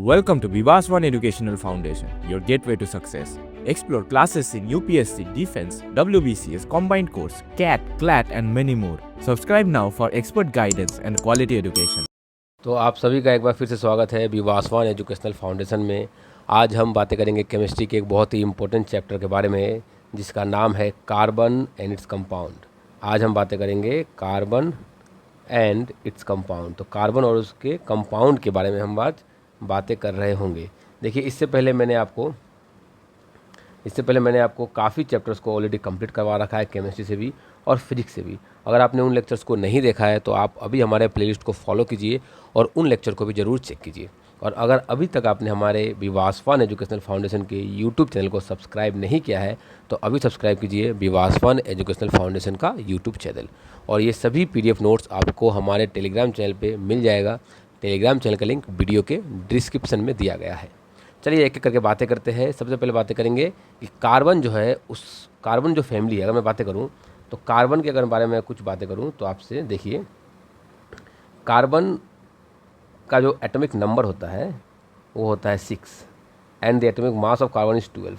Welcome to Vivaswan Educational Foundation, your gateway to success. Explore classes in UPSC, Defense, WBCS, Combined Course, CAT, CLAT and many more. Subscribe now for expert guidance and quality education. तो आप सभी का एक बार फिर से स्वागत है विवासवान educational foundation में। आज हम बातें करेंगे केमिस्ट्री के एक बहुत ही इम्पोर्टेंट चैप्टर के बारे में जिसका नाम है कार्बन एंड इट्स कंपाउंड। आज हम बातें करेंगे कार्बन एंड इट्स कंपाउंड। तो कार्बन और उसके कंपाउंड के बारे में हम बातें कर रहे होंगे। देखिए, इससे पहले मैंने आपको काफ़ी चैप्टर्स को ऑलरेडी कंप्लीट करवा रखा है, केमिस्ट्री से भी और फिजिक्स से भी। अगर आपने उन लेक्चर्स को नहीं देखा है तो आप अभी हमारे प्लेलिस्ट को फॉलो कीजिए और उन लेक्चर को भी ज़रूर चेक कीजिए। और अगर अभी तक आपने हमारे विवासवान एजुकेशनल फाउंडेशन के यूट्यूब चैनल को सब्सक्राइब नहीं किया है तो अभी सब्सक्राइब कीजिए विवासवान एजुकेशनल फाउंडेशन का यूट्यूब चैनल। और ये सभी PDF नोट्स आपको हमारे टेलीग्राम चैनल पर मिल जाएगा। टेलीग्राम चैनल का लिंक वीडियो के डिस्क्रिप्शन में दिया गया है। चलिए एक एक करके बातें करते हैं। सबसे पहले बातें करेंगे कि कार्बन जो है, उस कार्बन जो फैमिली है, अगर मैं बातें करूं तो कार्बन के अगर बारे में कुछ बातें करूं तो आपसे देखिए, कार्बन का जो एटॉमिक नंबर होता है वो होता है 6 and the atomic mass of carbon is 12।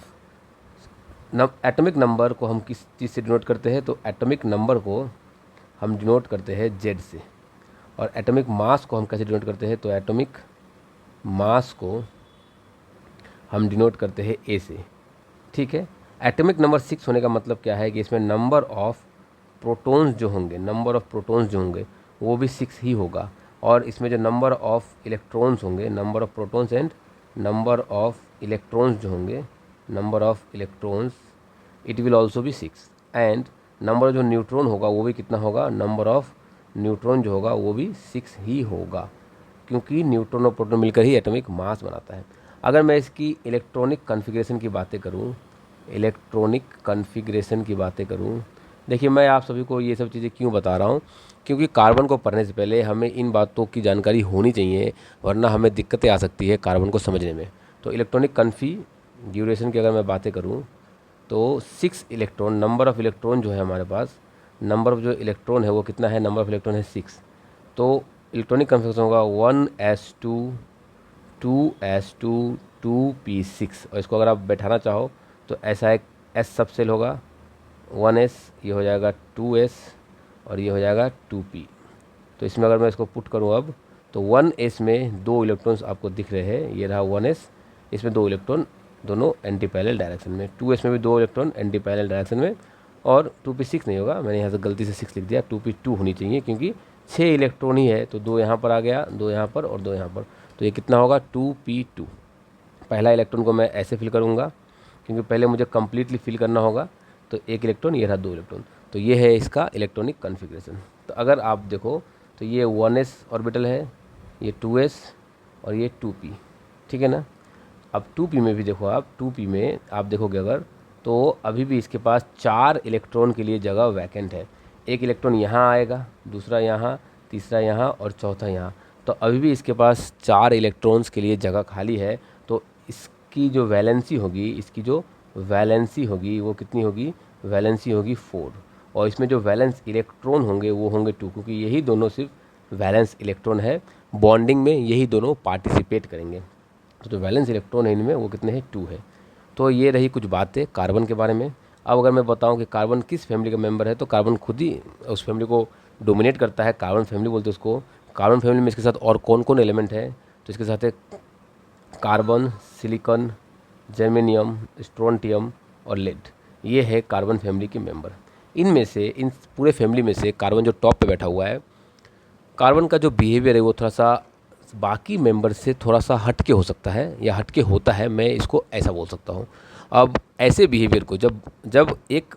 Atomic number को हम किस चीज़ से डिनोट करते हैं? तो एटॉमिक नंबर को हम डिनोट करते हैं Z से। और एटॉमिक मास को हम कैसे डिनोट करते हैं? तो एटॉमिक मास को हम डिनोट करते हैं A से। ठीक है। एटॉमिक नंबर 6 होने का मतलब क्या है कि इसमें नंबर ऑफ प्रोटॉन्स जो होंगे वो भी 6 ही होगा। और इसमें जो नंबर ऑफ इलेक्ट्रॉन्स होंगे, number of protons and number of electrons जो होंगे, number of electrons it will also भी 6। एंड नंबर जो न्यूट्रॉन होगा वो भी कितना होगा? नंबर ऑफ न्यूट्रॉन जो होगा वो भी 6 ही होगा, क्योंकि न्यूट्रॉन और प्रोटॉन मिलकर ही एटॉमिक मास बनाता है। अगर मैं इसकी इलेक्ट्रॉनिक कॉन्फ़िगरेशन की बातें करूं, देखिए मैं आप सभी को ये सब चीज़ें क्यों बता रहा हूं, क्योंकि कार्बन को पढ़ने से पहले हमें इन बातों की जानकारी होनी चाहिए, वरना हमें दिक्कतें आ सकती है कार्बन को समझने में। तो इलेक्ट्रॉनिक कॉन्फ़िगरेशन की अगर मैं बातें करूं तो 6 इलेक्ट्रॉन, नंबर ऑफ़ इलेक्ट्रॉन जो है हमारे पास, नंबर ऑफ जो इलेक्ट्रॉन है वो कितना है? नंबर ऑफ़ इलेक्ट्रॉन है 6। तो इलेक्ट्रॉनिक कॉन्फ़िगरेशन होगा 1s2 2s2 2p6। और इसको अगर आप बैठाना चाहो तो ऐसा एक S सब सेल होगा, 1s, ये हो जाएगा 2s और ये हो जाएगा 2p। तो इसमें अगर मैं इसको पुट करूँ अब तो 1s में 2 इलेक्ट्रॉन्स आपको दिख रहे हैं, ये रहा 1s, इसमें 2 इलेक्ट्रॉन दोनों एंटी पैरेलल डायरेक्शन में। 2s में भी 2 इलेक्ट्रॉन एंटी पैरेलल डायरेक्शन में। और 2p6 नहीं होगा, मैंने यहाँ से गलती से 6 लिख दिया, 2p2 होनी चाहिए क्योंकि 6 इलेक्ट्रॉन ही है। तो 2 यहाँ पर आ गया, 2 यहाँ पर और 2 यहाँ पर, तो ये कितना होगा? 2p2। पहला इलेक्ट्रॉन को मैं ऐसे फिल करूँगा क्योंकि पहले मुझे कम्प्लीटली फिल करना होगा। तो 1 इलेक्ट्रॉन, ये रहा 2 इलेक्ट्रॉन। तो ये है इसका इलेक्ट्रॉनिक कॉन्फ़िगरेशन। तो अगर आप देखो तो ये 1s ऑर्बिटल है, ये 2s और ये 2p। ठीक है ना। अब 2p में भी देखो आप, 2p में आप देखोगे अगर तो अभी भी इसके पास 4 इलेक्ट्रॉन के लिए जगह वैकेंट है। 1 इलेक्ट्रॉन यहाँ आएगा, दूसरा यहाँ, तीसरा यहाँ और चौथा यहाँ। तो अभी भी इसके पास 4 इलेक्ट्रॉन्स के लिए जगह खाली है। तो इसकी जो वैलेंसी होगी वो कितनी होगी? वैलेंसी होगी 4। और इसमें जो वैलेंस इलेक्ट्रॉन होंगे वो होंगे 2, क्योंकि यही दोनों सिर्फ वैलेंस इलेक्ट्रॉन है। बॉन्डिंग में यही दोनों पार्टिसिपेट करेंगे। तो जो वैलेंस इलेक्ट्रॉन है इनमें वो कितने हैं? 2 है। तो ये रही कुछ बातें कार्बन के बारे में। अब अगर मैं बताऊं कि कार्बन किस फैमिली का मेंबर है, तो कार्बन खुद ही उस फैमिली को डोमिनेट करता है, कार्बन फैमिली बोलते हैं उसको। कार्बन फैमिली में इसके साथ और कौन कौन एलिमेंट है? तो इसके साथ है कार्बन, सिलिकॉन, जर्मेनियम, स्ट्रोंटियम और लेड। ये है कार्बन फैमिली के मेंबर। इनमें से, इन पूरे फैमिली में से कार्बन जो टॉप पे बैठा हुआ है, कार्बन का जो बिहेवियर है वो थोड़ा सा बाकी मेंबर से थोड़ा सा हटके हो सकता है या हटके होता है, मैं इसको ऐसा बोल सकता हूँ। अब ऐसे बिहेवियर को जब एक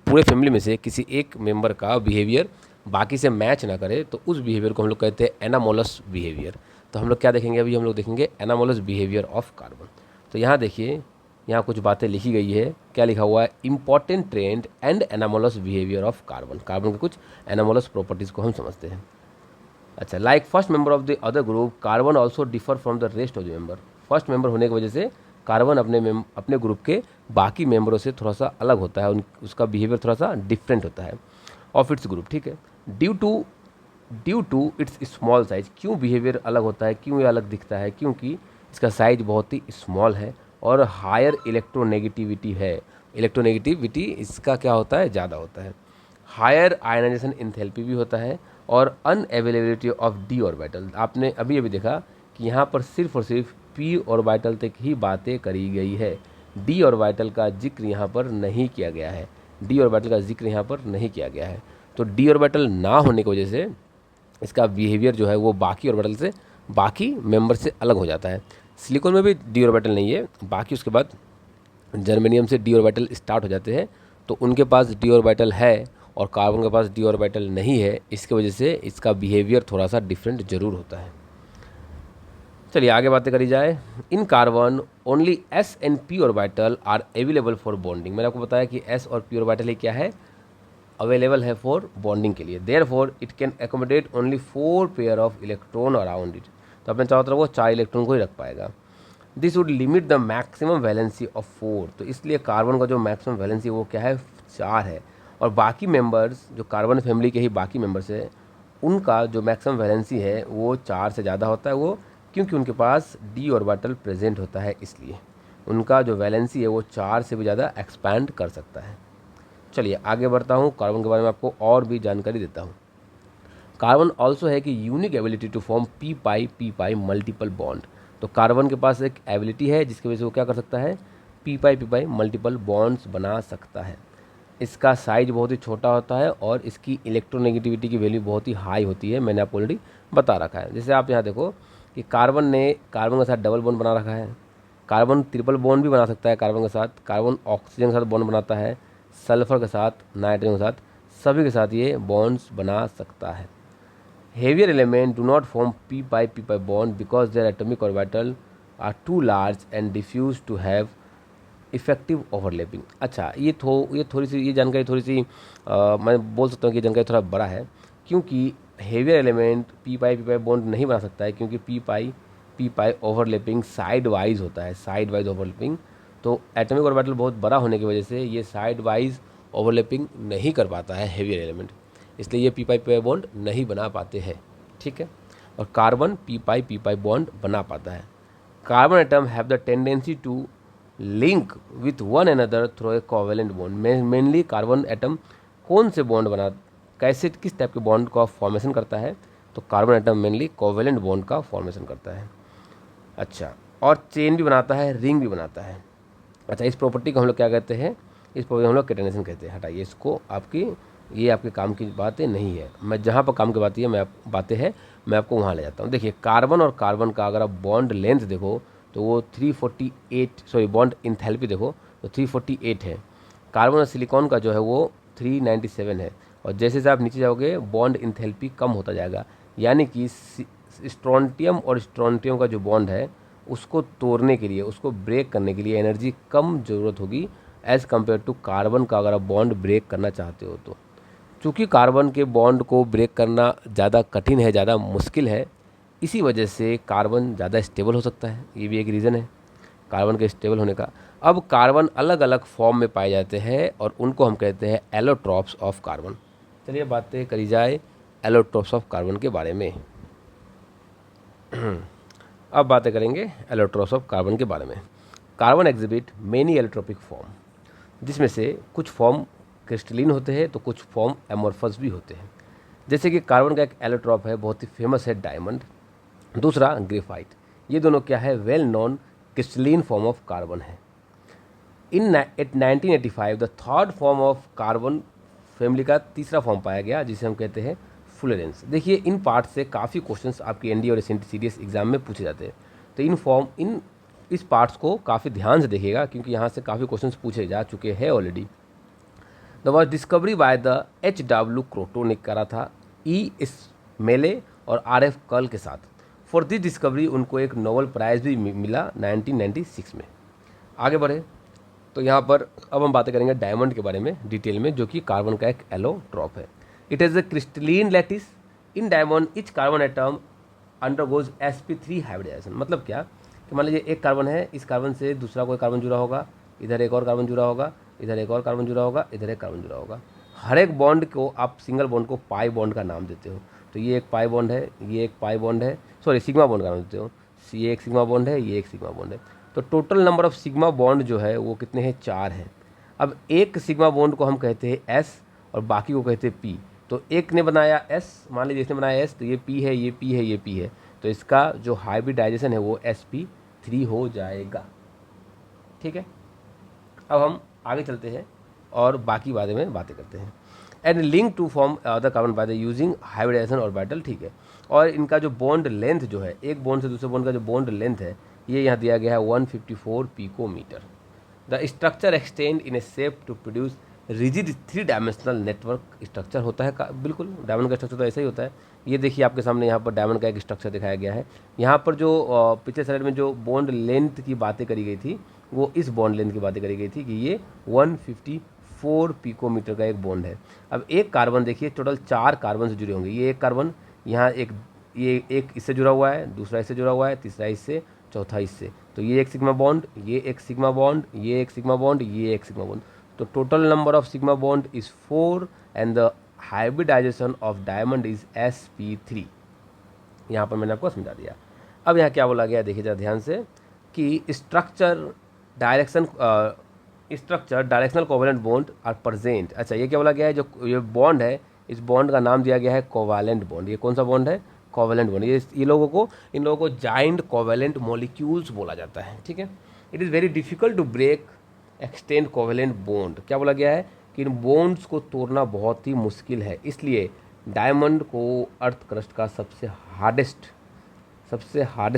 पूरे फैमिली में से किसी एक मेंबर का बिहेवियर बाकी से मैच ना करे तो उस बिहेवियर को हम लोग कहते हैं एनामोलस बिहेवियर। तो हम लोग क्या देखेंगे? अभी हम लोग देखेंगे एनामोलस बिहेवियर ऑफ कार्बन। तो यहाँ देखिए, यहाँ कुछ बातें लिखी गई है। क्या लिखा हुआ है? Important trend and anomalous behaviour of carbon. Carbon के कुछ एनामोलस प्रॉपर्टीज़ को हम समझते हैं। अच्छा, like first member of the other group, carbon also differ from the rest of the member. First member होने की वजह से कार्बन अपने ग्रुप के बाकी मेंबरों से थोड़ा सा अलग होता है, उसका बिहेवियर थोड़ा सा डिफरेंट होता है ऑफ इट्स ग्रुप। ठीक है। Due to its small size. क्यों बिहेवियर अलग होता है, क्यों ये अलग दिखता है? क्योंकि इसका साइज बहुत ही स्मॉल है और हायर इलेक्ट्रोनेगेटिविटी है। इलेक्ट्रोनेगेटिविटी इसका क्या होता है, ज़्यादा होता है। हायर आयनाइजेशन इंथैल्पी भी होता है और अनअवेलेबिलिटी ऑफ डी ऑर्बिटल। आपने अभी अभी देखा कि यहाँ पर सिर्फ और सिर्फ पी ऑर्बिटल तक ही बातें करी गई है, डी ऑर्बिटल का जिक्र यहाँ पर नहीं किया गया है। डी ऑर्बिटल का जिक्र यहाँ पर नहीं किया गया है। तो डी ऑर्बिटल ना होने की वजह से इसका बिहेवियर जो है वो बाकी ऑर्बिटल से, बाकी मेंबर से अलग हो जाता है। सिलिकॉन में भी डी ऑर्बिटल नहीं है, बाकी उसके बाद जर्मेनियम से डी ऑर्बिटल स्टार्ट हो जाते हैं, तो उनके पास डी ऑर्बिटल है और कार्बन के पास डी ऑर्बिटल नहीं है। इसकी वजह से इसका बिहेवियर थोड़ा सा डिफरेंट जरूर होता है। चलिए आगे बातें करी जाए। In carbon only S and P orbital are available for bonding. मैंने आपको बताया कि एस और पी ऑर्बिटल ही क्या है, अवेलेबल है फॉर बॉन्डिंग के लिए। Therefore it can accommodate only 4 pair of electron around it. तो अपने चारों तरफ वो 4 इलेक्ट्रॉन को ही रख पाएगा। This would limit the maximum valency of 4। तो इसलिए कार्बन का जो मैक्सिमम वैलेंसी वो क्या है, 4 है। और बाकी मेंबर्स जो कार्बन फैमिली के ही बाकी मेंबर्स है, उनका जो मैक्सिमम वैलेंसी है वो 4 से ज़्यादा होता है। वो क्योंकि उनके पास डी ऑर्बिटल प्रेजेंट होता है, इसलिए उनका जो वैलेंसी है वो 4 से भी ज़्यादा एक्सपैंड कर सकता है। चलिए आगे बढ़ता हूँ, कार्बन के बारे में आपको और भी जानकारी देता हूँ। कार्बन ऑल्सो है कि unique ability to form p pi multiple bond. तो कार्बन के पास एक एबिलिटी है जिसकी वजह से वो क्या कर सकता है, पी पाई मल्टीपल बॉन्ड्स बना सकता है। इसका साइज बहुत ही छोटा होता है और इसकी इलेक्ट्रोनेगेटिविटी की वैल्यू बहुत ही हाई होती है, मैंने आपको ऑलरेडी बता रखा है। जैसे आप यहाँ देखो कि कार्बन ने कार्बन के साथ डबल बॉन्ड बना रखा है, कार्बन ट्रिपल बॉन्ड भी बना सकता है कार्बन के साथ, कार्बन ऑक्सीजन के साथ बॉन्ड बनाता है, सल्फर के साथ, नाइट्रोजन के साथ, सभी के साथ ये बॉन्ड्स बना सकता है। Heavier element do not form p pi bond because their atomic orbital are too large and diffuse to have effective overlapping. अच्छा, ये थोड़ी सी ये जानकारी थोड़ी सी मैं बोल सकता हूँ कि जानकारी थोड़ा बड़ा है, क्योंकि heavier element P pi bond नहीं बना सकता है, क्योंकि पी पाई ओवरलैपिंग साइड वाइज होता है, साइड वाइज ओवरलैपिंग। तो एटॉमिक ऑर्बिटल बहुत बड़ा होने की वजह से ये साइड वाइज ओवरलैपिंग नहीं कर पाता है हेवियर एलिमेंट, इसलिए ये पी पाई बॉन्ड नहीं बना पाते हैं। ठीक है, और कार्बन पी पाई बॉन्ड बना पाता है। Carbon atom have the tendency to link with one another through a covalent bond. Mainly carbon atom कौन से बॉन्ड बना, कैसे किस टाइप के बॉन्ड का फॉर्मेशन करता है, तो carbon atom mainly covalent bond का फॉर्मेशन करता है। अच्छा, और चेन भी बनाता है, रिंग भी बनाता है। अच्छा, इस प्रॉपर्टी को हम लोग क्या कहते हैं, इस प्रॉपर्टी हम लोग कैटेनेशन कहते हैं। हटाइए इसको, ये आपके काम की बातें नहीं है। मैं जहाँ पर काम की बातें हैं मैं आपको वहाँ ले जाता हूँ। देखिए, कार्बन और कार्बन का अगर आप बॉन्ड लेंथ देखो तो वो 348, सॉरी बॉन्ड इंथैल्पी देखो तो 348 है। कार्बन और सिलिकॉन का जो है वो 397 है। और जैसे जैसे आप नीचे जाओगे बॉन्ड इंथैल्पी कम होता जाएगा, यानी कि स्ट्रोंटियम और स्ट्रोंटियम का जो बॉन्ड है उसको तोड़ने के लिए, उसको ब्रेक करने के लिए एनर्जी कम ज़रूरत होगी एज़ कम्पेयर टू कार्बन का, अगर आप बॉन्ड ब्रेक करना चाहते हो तो। चूँकि कार्बन के बॉन्ड को ब्रेक करना ज़्यादा कठिन है, ज़्यादा मुश्किल है, इसी वजह से कार्बन ज़्यादा स्टेबल हो सकता है। ये भी एक रीज़न है कार्बन के स्टेबल होने का। अब कार्बन अलग अलग फॉर्म में पाए जाते हैं और उनको हम कहते हैं एलोट्रॉप्स ऑफ कार्बन। चलिए बातें करी जाए एलोट्रॉप्स ऑफ कार्बन के बारे में। अब बातें करेंगे एलोट्रॉप्स ऑफ कार्बन के बारे में। Carbon exhibit many allotropic form, जिसमें से कुछ फॉर्म क्रिस्टलिन होते हैं तो कुछ फॉर्म एमोर्फस भी होते हैं। जैसे कि कार्बन का एक एलोट्रॉप है, बहुत ही फेमस है, डायमंड। दूसरा ग्रेफाइट। ये दोनों क्या है, well known crystalline form of carbon है। इन 1985 the third form of carbon family का तीसरा फॉर्म पाया गया, जिसे हम कहते हैं फुलेरेंस। देखिए, इन पार्ट से काफ़ी क्वेश्चंस आपके एनडीए और सीडीएस एग्जाम में पूछे जाते हैं, तो इस पार्ट्स को काफ़ी ध्यान से देखिएगा, क्योंकि यहाँ से काफ़ी क्वेश्चंस पूछे जा चुके हैं already. The was discovery by the H.W. क्रोटो ने करा था मेले और RF कर्ल के साथ। फॉर दिस डिस्कवरी उनको एक नोबेल प्राइज़ भी मिला 1996 में। आगे बढ़े तो यहाँ पर अब हम बातें करेंगे डायमंड के बारे में डिटेल में, जो कि कार्बन का एक एलोट्रॉप है। It is a crystalline lattice in diamond, each carbon atom undergoes sp3 hybridisation. मतलब क्या कि मान लीजिए एक कार्बन है, इस कार्बन से दूसरा कोई कार्बन जुड़ा होगा, इधर एक और कार्बन जुड़ा होगा, इधर एक और कार्बन जुड़ा होगा, इधर एक कार्बन जुड़ा होगा। हर एक बॉन्ड को आप सिंगल बॉन्ड को पाई बॉन्ड का नाम देते हो। तो ये एक पाई बॉन्ड है, ये एक पाई बॉन्ड है, सॉरी सिग्मा बॉन्ड का नाम देते हो। ये एक सिग्मा बॉन्ड है, ये एक सिग्मा बॉन्ड है। तो total number of sigma bond जो है वो कितने हैं, 4 हैं। अब एक सिग्मा बॉन्ड को हम कहते हैं एस और बाकी को कहते हैं पी। तो एक ने बनाया एस, मान लीजिए इसने बनाया एस, तो ये पी है, ये पी है, ये पी है, तो इसका जो हाइब्रिडाइजेशन है वो sp3 हो जाएगा। ठीक है, अब हम आगे चलते हैं और बाकी बारे में बातें करते हैं। And link to form other carbon by the using hybridisation orbital. ठीक है, और इनका जो बॉन्ड लेंथ जो है, एक बॉन्ड से दूसरे बॉन्ड का जो बॉन्ड लेंथ है, ये यहाँ दिया गया है 154 picometre. The structure extend in a shape to produce rigid 3 dimensional network structure होता है। बिल्कुल डायमंड का स्ट्रक्चर तो ऐसा ही होता है। ये देखिए आपके सामने यहाँ पर डायमंड का एक स्ट्रक्चर दिखाया गया है। यहाँ पर जो पिछले स्लाइड में जो बॉन्ड लेंथ की बातें करी गई थी, वो इस बॉन्ड लेंथ की बातें करी गई थी कि ये 154 पिकोमीटर का एक बॉन्ड है। अब एक कार्बन देखिए, टोटल 4 कार्बन से जुड़े होंगे। ये एक कार्बन यहाँ ये एक इससे जुड़ा हुआ है, दूसरा इससे जुड़ा हुआ है, तीसरा इससे, चौथा इससे। तो ये एक सिग्मा बॉन्ड, ये एक सिग्मा बॉन्ड, ये एक सिग्मा बॉन्ड, ये एक सिग्मा बॉन्ड। तो total number of sigma bond is 4 and the hybridisation of diamond is sp3। यहाँ पर मैंने आपको समझा दिया। अब यहाँ क्या बोला गया देखिए जरा ध्यान से कि structure directional covalent bond are present. अच्छा, ये क्या बोला गया है, जो ये बॉन्ड है, इस बॉन्ड का नाम दिया गया है कोवैलेंट बॉन्ड। ये कौन सा बॉन्ड है, कोवैलेंट बॉन्ड। ये इन लोगों को जॉइंट कोवैलेंट मॉलिक्यूल्स बोला जाता है। ठीक है, it is very difficult to break extend covalent bond. क्या बोला गया है कि इन बॉन्ड्स को तोड़ना बहुत ही मुश्किल है, इसलिए डायमंड को अर्थ क्रस्ट का सबसे हार्डेस्ट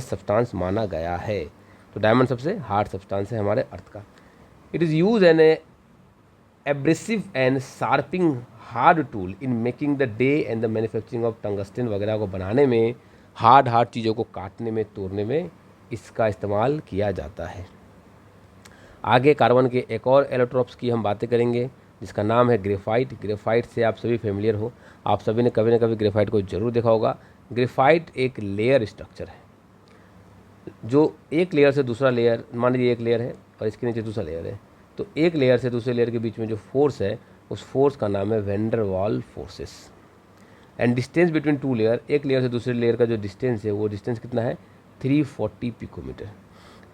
सब्सटेंस माना गया है। तो डायमंड सबसे हार्ड सब्सटेंस है हमारे अर्थ का। It is use N abrasive and sharping hard tool in making the day and the manufacturing of tungsten वगैरह को बनाने में, हार्ड चीज़ों को काटने में, तोड़ने में इसका इस्तेमाल किया जाता है। आगे कार्बन के एक और एलोट्रोप्स की हम बातें करेंगे जिसका नाम है ग्रेफाइट। ग्रेफाइट से आप सभी फेमिलियर हो, आप सभी ने कभी ना कभी ग्रेफाइट को जरूर देखा होगा। ग्रेफाइट एक लेयर स्ट्रक्चर है, जो एक लेयर से दूसरा लेयर, मान लीजिए एक लेयर है और इसके नीचे दूसरा लेयर है, तो एक लेयर से दूसरे लेयर के बीच में जो फोर्स है, उस फोर्स का नाम है वैन डर वाल forces. And distance between 2 layer, एक लेयर से दूसरे लेयर का जो डिस्टेंस है, वो डिस्टेंस कितना है, 340 picometre.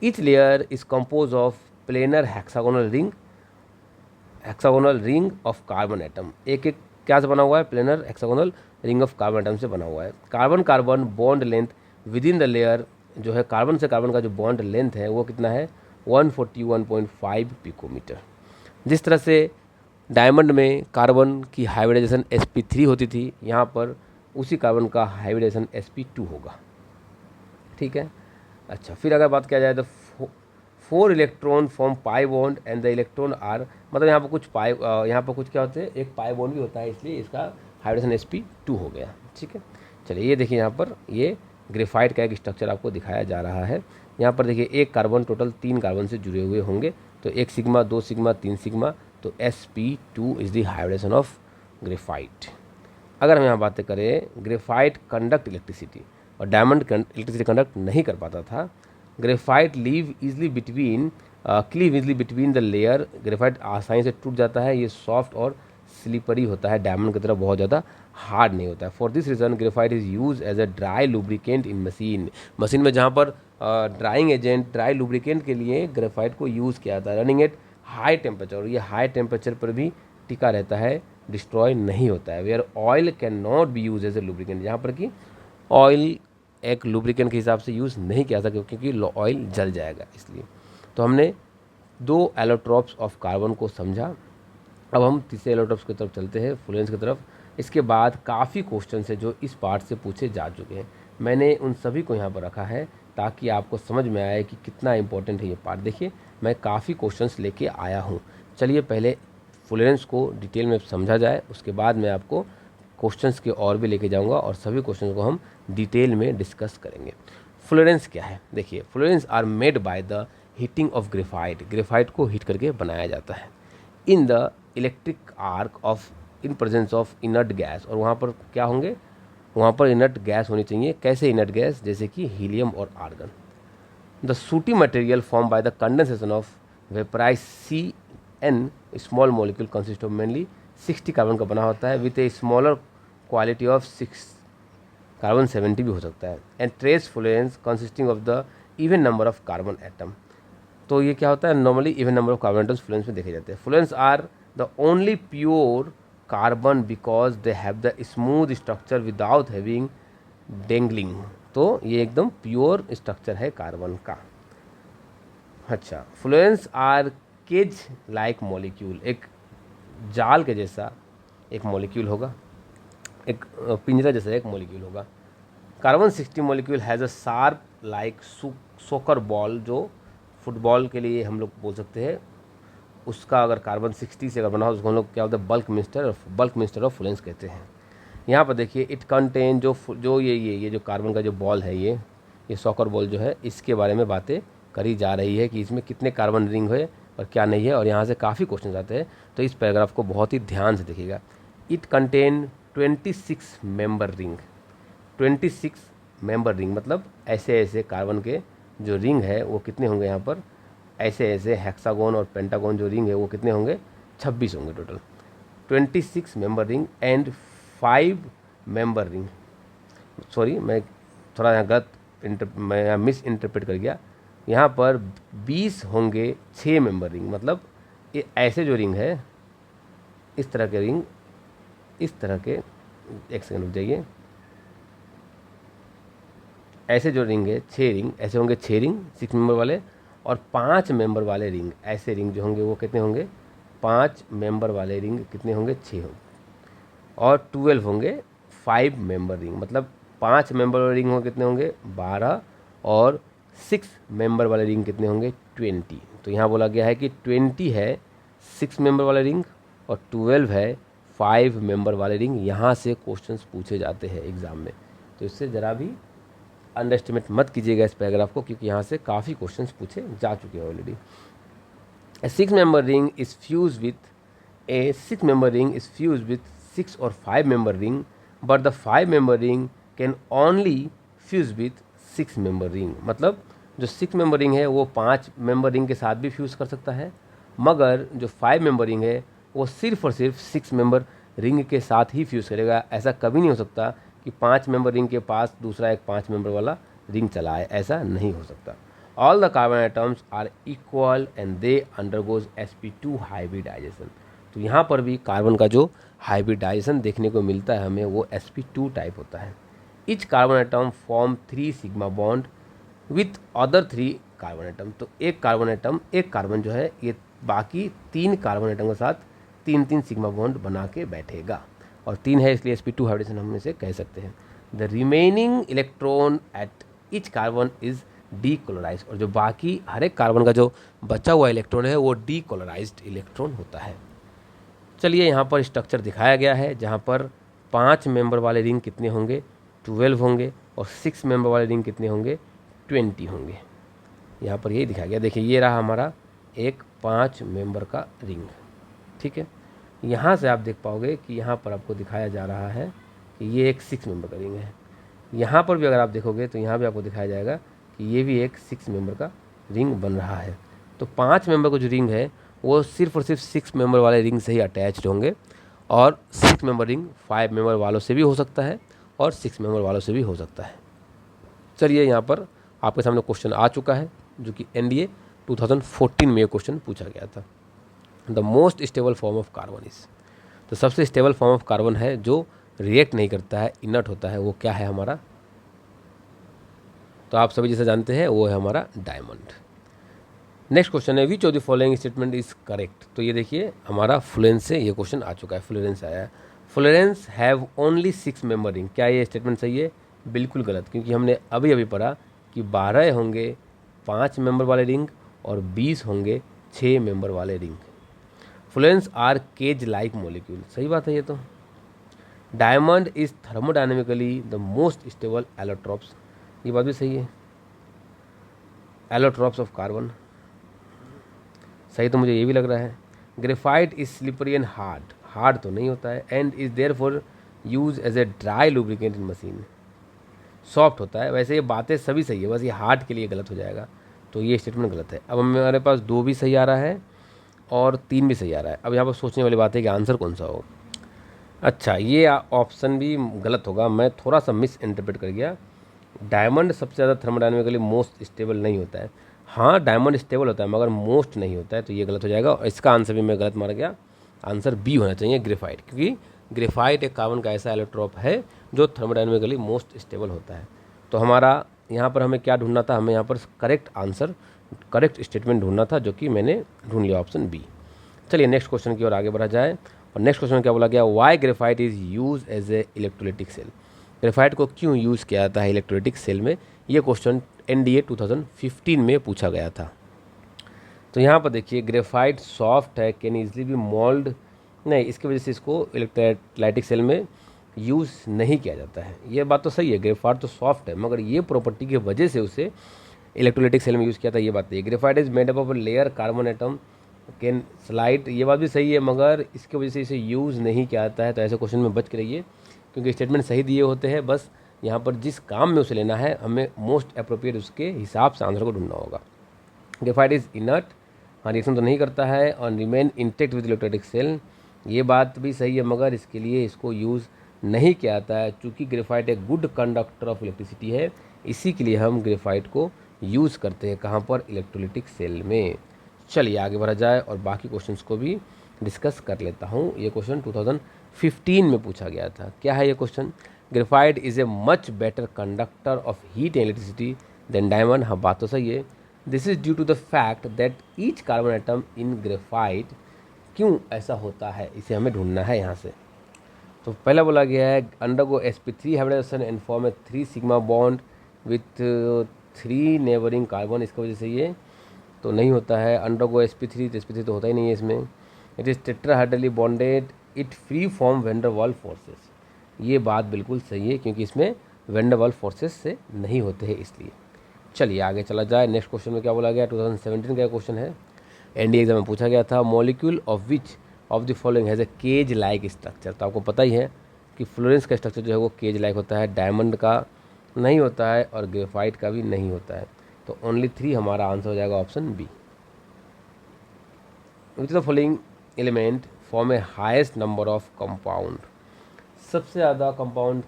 Each layer is compose of planar hexagonal ring of carbon atom. एक एक क्या से बना हुआ है, planar hexagonal ring of carbon atom से बना हुआ है। Carbon carbon bond length within the layer जो है, कार्बन से कार्बन का जो बॉन्ड लेंथ है वो कितना है, 141.5 पिकोमीटर। जिस तरह से डायमंड में कार्बन की हाइब्रिडाइजेशन sp3 होती थी, यहाँ पर उसी कार्बन का हाइब्रिडाइजेशन sp2 होगा। ठीक है, अच्छा, फिर अगर बात किया जाए तो 4 electron form pi bond and the electron are, मतलब यहाँ पर कुछ क्या होते हैं, एक पाई बॉन्ड भी होता है, इसलिए इसका हाइब्रिडेशन sp2 हो गया। ठीक है, चलिए ये देखिए यहाँ पर ये ग्रेफाइट का एक स्ट्रक्चर आपको दिखाया जा रहा है। यहाँ पर देखिए एक कार्बन टोटल 3 कार्बन से जुड़े हुए होंगे, तो 1 सिग्मा, 2 सिग्मा, 3 सिग्मा, तो sp2 is the hybridisation of graphite. अगर हम यहाँ बातें करें, ग्रेफाइट कंडक्ट इलेक्ट्रिसिटी और डायमंड इलेक्ट्रिसिटी कंडक्ट नहीं कर पाता था। Graphite cleave easily between the layer. Graphite आसानी से टूट जाता है, ये सॉफ्ट और स्लिपरी होता है, डायमंड की तरह बहुत ज़्यादा हार्ड नहीं होता है। For this reason graphite is use as a dry lubricant in machine में जहाँ पर ड्राइंग एजेंट, ड्राई लुब्रिकेंट के लिए ग्रेफाइट को यूज़ किया जाता है। रनिंग एट हाई टेम्परेचर, और ये हाई टेम्परेचर पर भी टिका रहता है, डिस्ट्रॉय नहीं होता है। Where oil can not be use as a lubricant, जहाँ पर कि ऑयल एक लुब्रिकेंट के हिसाब से यूज़ नहीं किया जा सकता क्योंकि ऑयल जल जाएगा, इसलिए। तो हमने 2 एलोट्रोप्स ऑफ कार्बन को समझा। अब हम तीसरे एलोट्रोप्स की तरफ चलते हैं, फ्लोरेंस की तरफ। इसके बाद काफ़ी क्वेश्चन है जो इस पार्ट से पूछे जा चुके हैं, मैंने उन सभी को यहाँ पर रखा है ताकि आपको समझ में आए कि कितना इंपॉर्टेंट है ये पार्ट। देखिए मैं काफ़ी क्वेश्चंस लेके आया हूँ। चलिए पहले फ्लोरेंस को डिटेल में समझा जाए, उसके बाद मैं आपको क्वेश्चंस के और भी लेके जाऊँगा और सभी क्वेश्चन को हम डिटेल में डिस्कस करेंगे। फ्लोरेंस क्या है, देखिए fullerenes are made by the heating of graphite. Graphite को हीट करके बनाया जाता है in the electric arc of in presence of inert gas. और वहाँ पर क्या होंगे, वहाँ पर इनर्ट गैस होनी चाहिए। कैसे इनर्ट गैस, जैसे कि हीलियम और argon. The sooty material form by the condensation of vaporise CN small molecule consist of mainly 60 carbon का बना होता है with a smaller quality of carbon 70 भी हो सकता है। And trace fullerenes consisting of the even number of carbon atom. तो ये क्या होता है, normally even number of carbon atoms fullerenes में देखे जाते हैं। Fullerenes are the only pure carbon because they have the smooth structure without having dangling. तो ये एकदम प्योर स्ट्रक्चर है कार्बन का। अच्छा, fullerenes are cage like molecule, एक जाल के जैसा एक मॉलिक्यूल होगा, एक पिंजरा जैसा एक मॉलिक्यूल होगा। Carbon 60 molecule has a sharp like सोकर बॉल, जो फुटबॉल के लिए हम लोग बोल सकते हैं, उसका अगर कार्बन 60 से अगर बना हो उसको हम लोग क्या होता है, बल्क मिक्सचर ऑफ फ्लुएंस कहते हैं। यहाँ पर देखिए इट कंटेन जो ये जो कार्बन का जो बॉल है, ये सॉकर बॉल जो है, इसके बारे में बातें करी जा रही है कि इसमें कितने कार्बन रिंग है और क्या नहीं है, और यहाँ से काफ़ी क्वेश्चन आते हैं, तो इस पैराग्राफ को बहुत ही ध्यान से देखिएगा। It contain 26 member ring. 26 member ring मतलब ऐसे ऐसे कार्बन के जो रिंग है वो कितने होंगे, यहाँ पर ऐसे ऐसे हेक्सागोन और पेंटागोन जो रिंग है वो कितने होंगे, 26 होंगे total. 26 member ring and 5 member ring, sorry मैं थोड़ा यहाँ मैं मिस इंटरप्रेट कर गया। यहाँ पर 20 होंगे 6 मेंबर रिंग, मतलब ये ऐसे जो रिंग है, इस तरह के रिंग, इस तरह के, एक सेकंड रुक जाइए, ऐसे जो रिंग है 6 रिंग, ऐसे होंगे 6 रिंग 6 मेंबर वाले, और 5 मेंबर वाले रिंग, ऐसे रिंग जो होंगे वो कितने होंगे, 5 मेंबर वाले रिंग कितने होंगे, 6 होंगे, और 12 होंगे 5 मेंबर रिंग, मतलब 5 मेंबर वाले रिंग होंगे कितने होंगे, 12, और 6 मेंबर वाले रिंग कितने होंगे, 20। तो यहाँ बोला गया है कि 20 है 6 मेंबर वाले रिंग और 12 है 5 मेंबर वाले रिंग। यहाँ से क्वेश्चंस पूछे जाते हैं एग्ज़ाम में, तो इससे ज़रा भी अंडर एस्टिमेट मत कीजिएगा इस पैराग्राफ को, क्योंकि यहाँ से काफ़ी क्वेश्चंस पूछे जा चुके हैं already. A 6 member ring is fuse with 6 और 5 member ring, but the 5 member ring can only fuse with 6 member ring. मतलब जो 6 मेंबर रिंग है वो 5 मेंबर रिंग के साथ भी फ्यूज़ कर सकता है, मगर जो 5 मेंबर रिंग है वो सिर्फ और सिर्फ 6 मेंबर रिंग के साथ ही फ्यूज़ करेगा। ऐसा कभी नहीं हो सकता कि 5 मेंबर रिंग के पास दूसरा एक 5 मेंबर वाला रिंग चला है, ऐसा नहीं हो सकता। All the carbon atoms are equal and they undergoes sp2 hybridisation. तो यहाँ पर भी कार्बन का जो हाइब्रिडाइजेशन देखने को मिलता है हमें, वो sp2 टाइप होता है। Etch carbon atom form 3 sigma bond with other 3 carbon atom. तो एक कार्बन जो है ये बाकी 3 कार्बन एटम के साथ 3 सिग्मा बॉन्ड बना के बैठेगा, और 3 है इसलिए sp2 हाइब्रिडेशन हम इसे कह सकते हैं। The remaining electron at each carbon is delocalize, और जो बाकी हर एक कार्बन का जो बचा हुआ इलेक्ट्रॉन है वो डीकोलराइज्ड इलेक्ट्रॉन होता है। चलिए यहाँ पर स्ट्रक्चर दिखाया गया है, जहाँ पर 5 मेंबर वाले रिंग कितने होंगे, 12 होंगे, और 6 मेंबर वाले रिंग कितने होंगे, 20 होंगे। यहाँ पर यही दिखाया गया। देखिए ये रहा हमारा एक 5 मेंबर का रिंग, ठीक है। यहाँ से आप देख पाओगे कि यहाँ पर आपको दिखाया जा रहा है कि ये एक 6 मेंबर का रिंग है। यहाँ पर भी अगर आप देखोगे तो यहाँ भी आपको दिखाया जाएगा कि ये भी एक 6 मेंबर का रिंग बन रहा है। तो 5 मेंबर का जो रिंग है वो सिर्फ और सिर्फ 6 मेंबर वाले रिंग से ही अटैच्ड होंगे, और 6 मेंबर रिंग 5 मेंबर वालों से भी हो सकता है और 6 मेंबर वालों से भी हो सकता है। चलिए यहाँ पर आपके सामने क्वेश्चन आ चुका है, जो कि NDA 2014 में ये क्वेश्चन पूछा गया था। The most stable form of carbon is, तो सबसे स्टेबल फॉर्म ऑफ कार्बन है जो रिएक्ट नहीं करता है, इनर्ट होता है, वो क्या है हमारा, तो आप सभी जैसे जानते हैं वो है हमारा डायमंड। नेक्स्ट क्वेश्चन है विच of the following statement is correct. तो ये देखिए हमारा फ्लोरेंस से ये क्वेश्चन आ चुका है, फ्लोरेंस आया है। Florence have only 6 member ring, क्या ये स्टेटमेंट सही है, बिल्कुल गलत, क्योंकि हमने अभी अभी पढ़ा कि 12 होंगे 5 मेंबर वाले रिंग और 20 होंगे 6 मेंबर वाले ring. Fullerenes are cage like molecule, सही बात है ये तो। Diamond is thermodynamically the most stable allotropes, ये बात भी सही है। एलोट्रॉप्स ऑफ कार्बन, सही तो मुझे ये भी लग रहा है। Graphite is slippery and hard तो नहीं होता है। And is therefore use as a dry lubricant in machine, soft होता है। वैसे ये बातें सभी सही है, बस ये हार्ड के लिए गलत हो जाएगा, तो ये स्टेटमेंट गलत है। अब हमारे पास 2 भी सही आ रहा है और 3 भी सही आ रहा है। अब यहाँ पर सोचने वाली बात है कि आंसर कौन सा हो। अच्छा, ये ऑप्शन भी गलत होगा, मैं थोड़ा सा मिस इंटरप्रेट कर गया। डायमंड सबसे ज़्यादा थर्मोडायनेमिकली मोस्ट स्टेबल नहीं होता है। हाँ, डायमंड स्टेबल होता है मगर मोस्ट नहीं होता है, तो ये गलत हो जाएगा और इसका आंसर भी मैं गलत मार गया। आंसर बी होना चाहिए, ग्रेफाइट, क्योंकि ग्रेफाइट एक कार्बन का ऐसा एलोट्रॉप है जो थर्मोडायनेमिकली मोस्ट स्टेबल होता है। तो हमारा यहाँ पर हमें क्या ढूंढना था, हमें यहाँ पर करेक्ट आंसर, करेक्ट स्टेटमेंट ढूंढना था, जो कि मैंने ढूंढ लिया, ऑप्शन बी। चलिए नेक्स्ट क्वेश्चन की ओर आगे बढ़ा जाए। और नेक्स्ट क्वेश्चन में क्या बोला गया, why graphite is use as a electrolytic cell. Graphite को क्यों यूज़ किया जाता है इलेक्ट्रोलिटिक सेल में, ये क्वेश्चन एनडीए 2015 में पूछा गया था। तो यहाँ पर देखिए, ग्रेफाइट सॉफ्ट है, कैन ईजिली बी मोल्ड, नहीं, इसकी वजह से इसको इलेक्ट्रोलाइटिक सेल में यूज़ नहीं किया जाता है। ये बात तो सही है, ग्रेफाइट तो सॉफ्ट है, मगर ये प्रॉपर्टी की वजह से उसे इलेक्ट्रोलाइटिक सेल में यूज़ किया था, ये बात सही है। Graphite is made up of layer carbon atom can slide, ये बात भी सही है, मगर इसकी वजह से इसे यूज़ नहीं किया जाता है। तो ऐसे क्वेश्चन में बच के रहिए, क्योंकि स्टेटमेंट सही दिए होते हैं, बस यहाँ पर जिस काम में उसे लेना है हमें मोस्ट अप्रोप्रिएट उसके हिसाब से आंसर को ढूंढना होगा। ग्रेफाइट इज इनर्ट, हाँ, रिएक्शन तो नहीं करता है, और remain intact with electrolytic cell, ये बात भी सही है, मगर इसके लिए इसको यूज़ नहीं किया जाता है। चूँकि ग्रेफाइट एक गुड कंडक्टर ऑफ इलेक्ट्रिसिटी है, इसी के लिए हम ग्रेफाइट को यूज़ करते हैं, कहाँ पर, इलेक्ट्रोलाइटिक सेल में। चलिए आगे बढ़ा जाए और बाकी क्वेश्चंस को भी डिस्कस कर लेता हूँ। ये क्वेश्चन 2015 में पूछा गया था। क्या है ये question, graphite is a much better conductor of heat and electricity than diamond, हाँ बात तो सही है। This is due to the fact that each carbon atom in graphite, क्यों ऐसा होता है, इसे हमें ढूंढना है यहाँ से। तो पहला बोला गया है, undergo sp3 hybridization and form A 3 sigma bond with 3 neighbouring carbon, इसकी वजह से ये तो नहीं होता है। अंडरगो sp3, तो sp3 तो होता ही नहीं है इसमें। It is tetrahedrally bonded, it free form van der Waals forces, ये बात बिल्कुल सही है, क्योंकि इसमें वेंडर वाल फोर्सेस से नहीं होते हैं, इसलिए। चलिए आगे चला जाए। नेक्स्ट क्वेश्चन में क्या बोला गया, 2017 का क्वेश्चन है, एनडीए एग्जाम में पूछा गया था। Molecule of which of the following has a cage like structure, तो आपको पता ही है कि फ्लोरेंस का स्ट्रक्चर जो है वो केज लाइक होता है, डायमंड का नहीं होता है और ग्रेफाइट का भी नहीं होता है। तो ओनली 3 हमारा आंसर हो जाएगा, option B. Which the following element form a highest number of compound, सबसे ज़्यादा कंपाउंड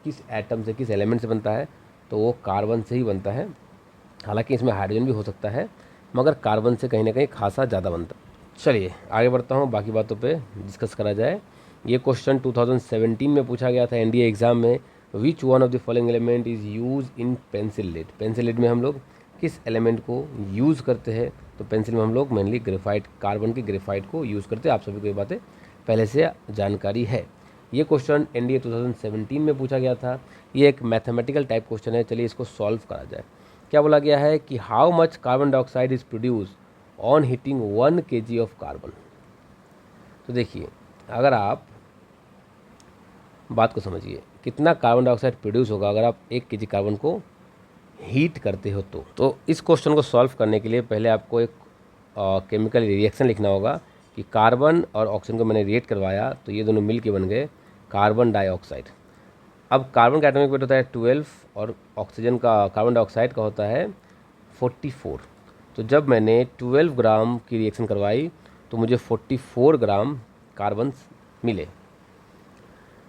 किस एटम से, किस एलिमेंट से बनता है, तो वो कार्बन से ही बनता है। हालांकि इसमें हाइड्रोजन भी हो सकता है, मगर कार्बन से कहीं ना कहीं खासा ज़्यादा बनता है। चलिए आगे बढ़ता हूँ, बाकी बातों पे डिस्कस करा जाए। ये क्वेश्चन 2017 में पूछा गया था एनडीए एग्ज़ाम में। Which one of the following element is use in pencil lead, pencil lead में हम लोग किस एलिमेंट को यूज़ करते हैं, तो पेंसिल में हम लोग मेनली ग्रेफाइट, कार्बन के ग्रेफाइट को यूज़ करते हैं। आप सभी को ये बातें पहले से जानकारी है। ये क्वेश्चन एनडीए 2017 में पूछा गया था। ये एक मैथमेटिकल टाइप क्वेश्चन है, चलिए इसको सॉल्व करा जाए। क्या बोला गया है कि how much carbon dioxide is produce on heating 1 kg of carbon. तो देखिए, अगर आप बात को समझिए, कितना कार्बन डाइऑक्साइड प्रोड्यूस होगा अगर आप 1 kg कार्बन को हीट करते हो। तो इस क्वेश्चन को सॉल्व करने के लिए पहले आपको एक केमिकल रिएक्शन लिखना होगा कि कार्बन और ऑक्सीजन को मैंने रिएक्ट करवाया, तो ये दोनों मिल के बन गए कार्बन डाइऑक्साइड। अब कार्बन का एटॉमिक वेट होता है 12 और ऑक्सीजन का, कार्बन डाइऑक्साइड का होता है 44। तो जब मैंने 12 ग्राम की रिएक्शन करवाई तो मुझे 44 ग्राम कार्बन मिले,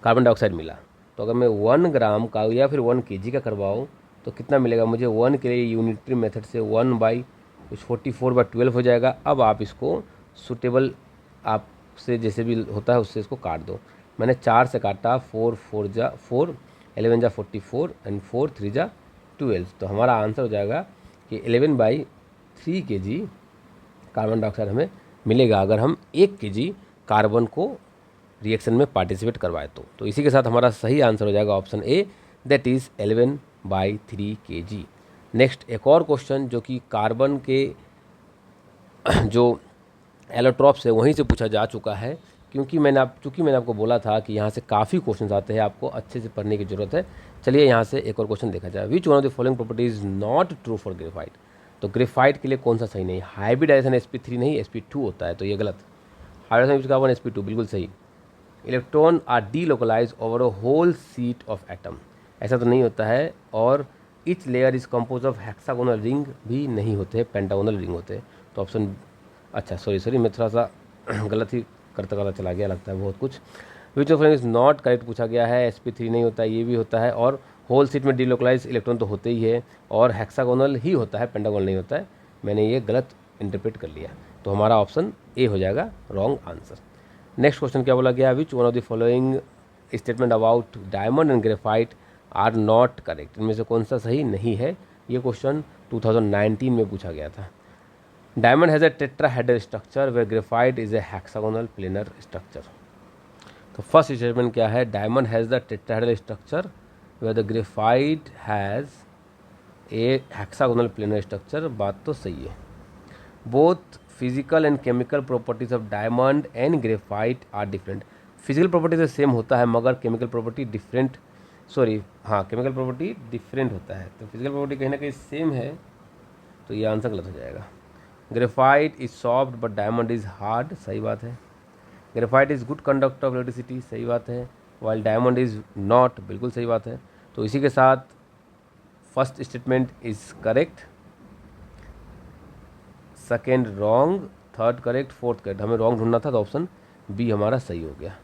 कार्बन डाइऑक्साइड मिला। तो अगर मैं 1 ग्राम का या फिर 1 kg का करवाऊँ तो कितना मिलेगा मुझे, 1 के लिए यूनिटरी मेथड से 1/44/12 हो जाएगा। अब आप इसको सूटेबल आपसे जैसे भी होता है उससे इसको काट दो। मैंने 4 से काटा, 4 4 जा 4, 11 जा 44 एंड 4 3 जा 12। तो हमारा आंसर हो जाएगा कि 11/3 kg कार्बन डाइऑक्साइड हमें मिलेगा अगर हम 1 kg कार्बन को रिएक्शन में पार्टिसिपेट करवाए तो इसी के साथ हमारा सही आंसर हो जाएगा option A, that is 11/3 kg। Next एक और क्वेश्चन जो कि कार्बन के जो एलोट्रॉप्स है वहीं से पूछा जा चुका है, क्योंकि मैंने आपको बोला था कि यहाँ से काफ़ी क्वेश्चंस आते हैं, आपको अच्छे से पढ़ने की ज़रूरत है। चलिए यहाँ से एक और क्वेश्चन देखा जाए। विच one of the following properties not true for graphite, तो ग्रेफाइट के लिए कौन सा सही नहीं, हाइब्रिडाइजेशन sp3 नहीं sp2 होता है, तो ये गलत। हाइब्रिडाइजेशन कार्बन sp2 बिल्कुल सही। Electron are delocalise over a whole sheet of atom, ऐसा तो नहीं होता है। और each layer is compose of hexagonal ring भी नहीं होते, पेंटागोनल रिंग होते हैं। तो ऑप्शन, अच्छा सॉरी मैं थोड़ा सा गलत ही करता चला गया, लगता है बहुत कुछ। Which of is not correct पूछा गया है। sp3 नहीं होता है, ये भी होता है, और होल सीट में डिलोकलाइज इलेक्ट्रॉन तो होते ही है, और हेक्सागोनल ही होता है, पेंटागोनल नहीं होता है। मैंने ये गलत इंटरप्रेट कर लिया, तो हमारा ऑप्शन ए हो जाएगा रॉन्ग आंसर। नेक्स्ट क्वेश्चन क्या बोला गया, which one of the following statement about diamond and graphite are not correct, इनमें से कौन सा सही नहीं है। ये क्वेश्चन 2019 में पूछा गया था। Diamond has a tetrahedral structure where graphite is a hexagonal planar structure. तो फर्स्ट स्टेटमेंट क्या है, diamond has the tetrahedral structure where the graphite has a hexagonal planar structure. बात तो सही है। Both physical and chemical properties of diamond and graphite are different. Physical property तो same होता है, मगर chemical property different, chemical property different होता है। तो फिजिकल प्रॉपर्टी कहीं ना कहीं सेम है, तो ये आंसर गलत हो जाएगा। Graphite is soft but diamond is hard, सही बात है। Graphite is good conductor of electricity, सही बात है, वाइल डायमंड इज नॉट, बिल्कुल सही बात है। तो इसी के साथ first statement is correct, second wrong, third correct, fourth correct. हमें रॉन्ग ढूंढना था, तो ऑप्शन बी हमारा सही हो गया।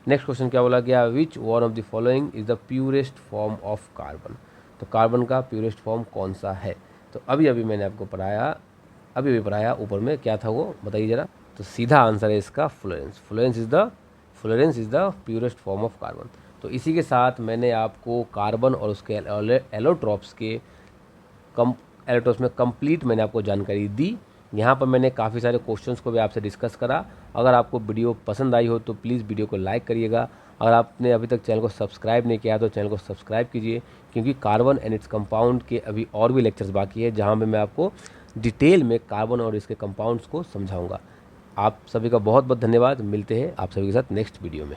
नेक्स्ट क्वेश्चन क्या बोला गया, which one of the following is the purest form of carbon. तो कार्बन का प्यूरेस्ट फॉर्म कौन सा है। तो अभी मैंने आपको पढ़ाया ऊपर में, क्या था वो बताइए ज़रा। तो सीधा आंसर है इसका fullerene. Fullerene is the purest form of carbon. तो इसी के साथ मैंने आपको कार्बन और उसके एलोट्रॉप्स में कंप्लीट मैंने आपको जानकारी दी। यहाँ पर मैंने काफ़ी सारे क्वेश्चंस को भी आपसे डिस्कस करा। अगर आपको वीडियो पसंद आई हो तो प्लीज़ वीडियो को लाइक करिएगा। अगर आपने अभी तक चैनल को सब्सक्राइब नहीं किया तो चैनल को सब्सक्राइब कीजिए, क्योंकि कार्बन एंड इट्स कंपाउंड के अभी और भी लेक्चर्स बाकी है, जहाँ पे मैं आपको डिटेल में कार्बन और इसके कंपाउंड्स को समझाऊंगा। आप सभी का बहुत बहुत धन्यवाद। मिलते हैं आप सभी के साथ नेक्स्ट वीडियो में।